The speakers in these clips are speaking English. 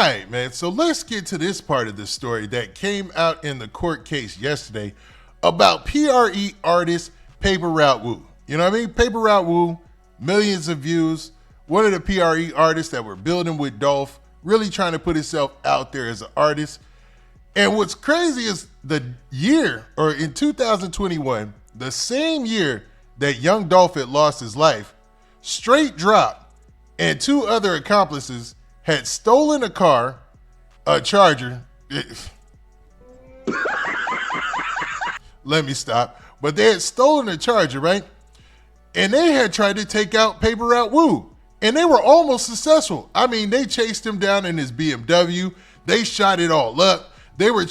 right, man. So let's get to this part of the story that came out in the court case yesterday about PRE artist Paper Route Woo. You know what I mean? Paper Route Woo, millions of views. One of the PRE artists that were building with Dolph, really trying to put himself out there as an artist. And what's crazy is the year, or in 2021, the same year that young Dolph had lost his life, Straight Dropp and two other accomplices had stolen a car, a Charger. Let me stop. But they had stolen a Charger, right? And they had tried to take out Paper Route Woo. And they were almost successful. I mean, they chased him down in his BMW. They shot it all up. They were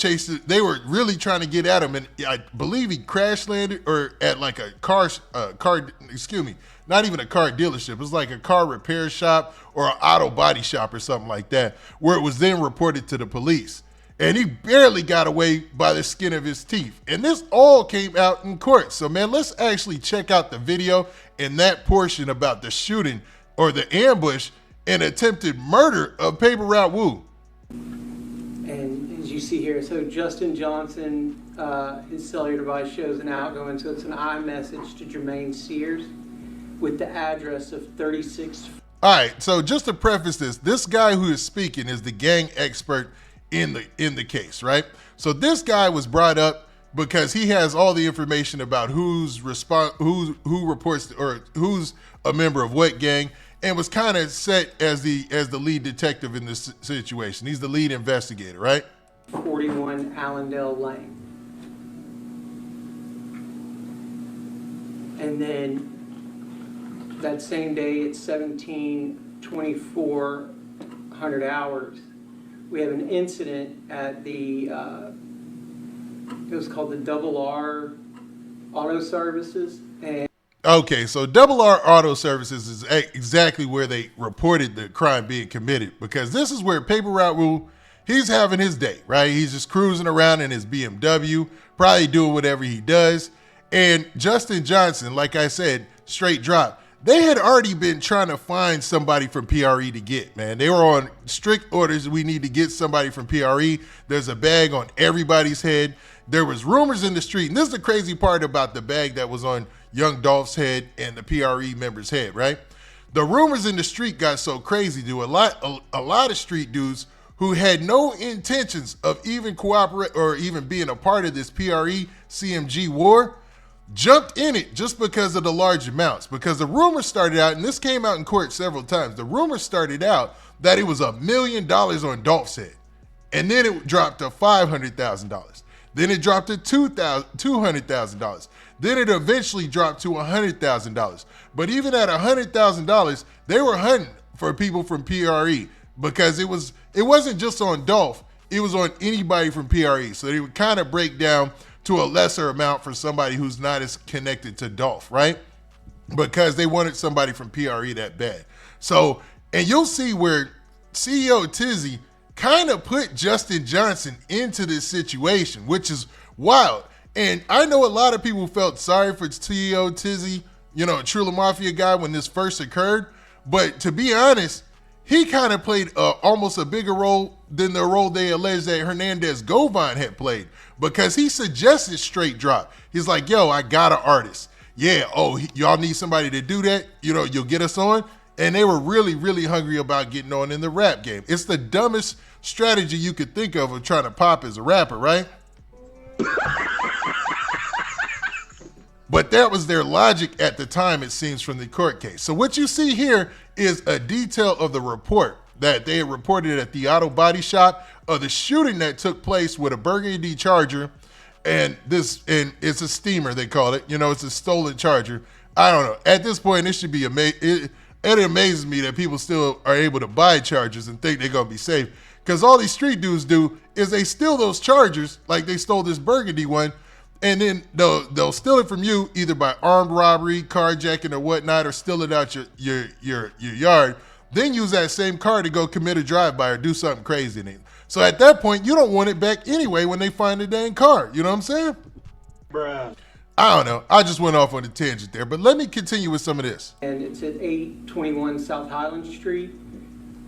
really trying to get at him. And I believe he crash landed or at like a car, not even a car dealership. It was like a car repair shop or an auto body shop or something like that, where it was then reported to the police. And he barely got away by the skin of his teeth. And this all came out in court. So, man, let's actually check out the video and that portion about the shooting or the ambush and attempted murder of Paper Route Woo. And as you see here, so Justin Johnson, his cellular device shows an outgoing, so it's an iMessage to Jermaine Sears with the address of 36. All right, so just to preface this guy who is speaking is the gang expert in the case, right? So this guy was brought up because he has all the information about who reports or who's a member of what gang, and was kind of set as the lead detective in this situation. He's the lead investigator, right? 41 Allendale Lane. And then that same day at 17:24 hours, we have an incident at the, it was called the Double R Auto Services. And okay, so Double R Auto Services is exactly where they reported the crime being committed, because this is where Paper Route Woo, he's having his day, right? He's just cruising around in his BMW, probably doing whatever he does. And Justin Johnson, like I said, Straight Dropp, they had already been trying to find somebody from PRE to get, man. They were on strict orders. We need to get somebody from PRE. There's a bag on everybody's head. There was rumors in the street. And this is the crazy part about the bag that was on young Dolph's head and the PRE member's head, right? The rumors in the street got so crazy, dude. A lot of street dudes who had no intentions of even cooperate or even being a part of this PRE CMG war jumped in it just because of the large amounts. Because the rumors started out, and this came out in court several times, the rumors started out that it was $1 million on Dolph's head. And then it dropped to $500,000. Then it dropped to $200,000. Then it eventually dropped to $100,000. But even at $100,000, they were hunting for people from PRE, because it wasn't just on Dolph, it was on anybody from PRE. So they would kind of break down to a lesser amount for somebody who's not as connected to Dolph, right? Because they wanted somebody from PRE that bad. So, and you'll see where CEO Tizzy kind of put Justin Johnson into this situation, which is wild. And I know a lot of people felt sorry for CEO Tizzy, you know, True Mafia guy, when this first occurred. But to be honest, he kind of played almost a bigger role than the role they alleged that Hernandez Govan had played, because he suggested Straight Dropp. He's like, yo, I got an artist. Yeah, y'all need somebody to do that? You know, you'll get us on? And they were really, really hungry about getting on in the rap game. It's the dumbest strategy you could think of trying to pop as a rapper, right? But that was their logic at the time, it seems, from the court case. So what you see here is a detail of the report that they had reported at the auto body shop of the shooting that took place with a burgundy Charger, and it's a steamer, they call it. You know, it's a stolen Charger. I don't know. At this point, it should be amazing. It amazes me that people still are able to buy Chargers and think they're gonna be safe, because all these street dudes do is they steal those Chargers, like they stole this burgundy one, and then they'll steal it from you either by armed robbery, carjacking, or whatnot, or steal it out your yard. Then use that same car to go commit a drive-by or do something crazy in it. So at that point, you don't want it back anyway when they find the dang car. You know what I'm saying? Bruh. I don't know. I just went off on a tangent there, but let me continue with some of this. it's at 821 South Highland Street.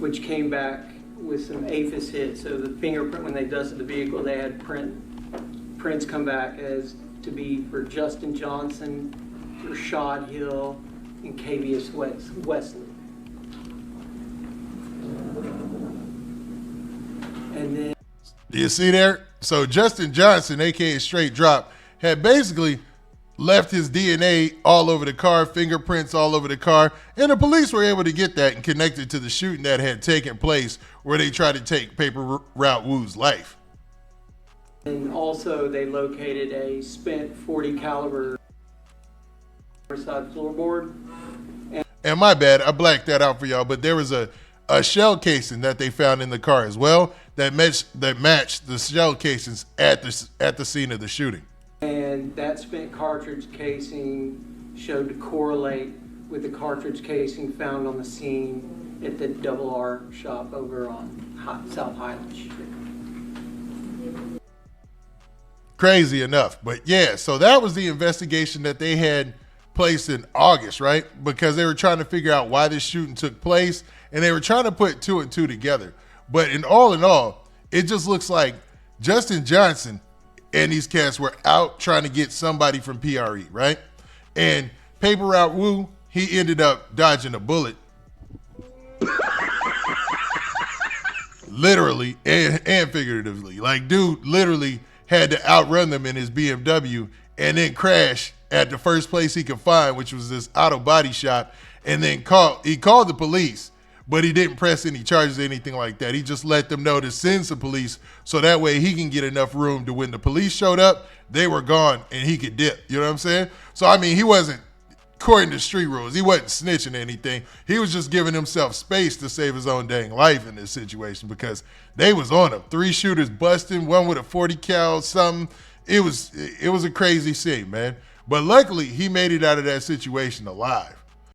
which came back with some APHIS hits. So the fingerprint, when they dusted the vehicle, they had prints come back as to be for Justin Johnson, Rashad Hill, and Kavius Wesley. And then, you see there? So Justin Johnson, aka Straight Dropp, had basically left his DNA all over the car, fingerprints all over the car, and the police were able to get that and connect it to the shooting that had taken place where they tried to take Paper Route Wu's life. and also they located a spent .40 caliber side floorboard. And my bad, I blacked that out for y'all, but there was a shell casing that they found in the car as well that matched the shell casings at the scene of the shooting. And that spent cartridge casing showed to correlate with the cartridge casing found on the scene at the Double R shop over on South Highland Street. Crazy enough. But yeah, so that was the investigation that they had placed in August, right? Because they were trying to figure out why this shooting took place, and they were trying to put two and two together. But in all, it just looks like Justin Johnson and these cats were out trying to get somebody from PRE, right? And Paper Route Wu, he ended up dodging a bullet. Literally and figuratively. Like, dude literally had to outrun them in his BMW and then crash at the first place he could find, which was this auto body shop, and then he called the police, but he didn't press any charges or anything like that. He just let them know to send some police so that way he can get enough room to when the police showed up, they were gone and he could dip. You know what I'm saying? So, I mean, he wasn't, according to street rules, he wasn't snitching or anything. He was just giving himself space to save his own dang life in this situation because they was on him. 3 shooters busting, one with a 40 cal, something. It was a crazy scene, man. But luckily, he made it out of that situation alive.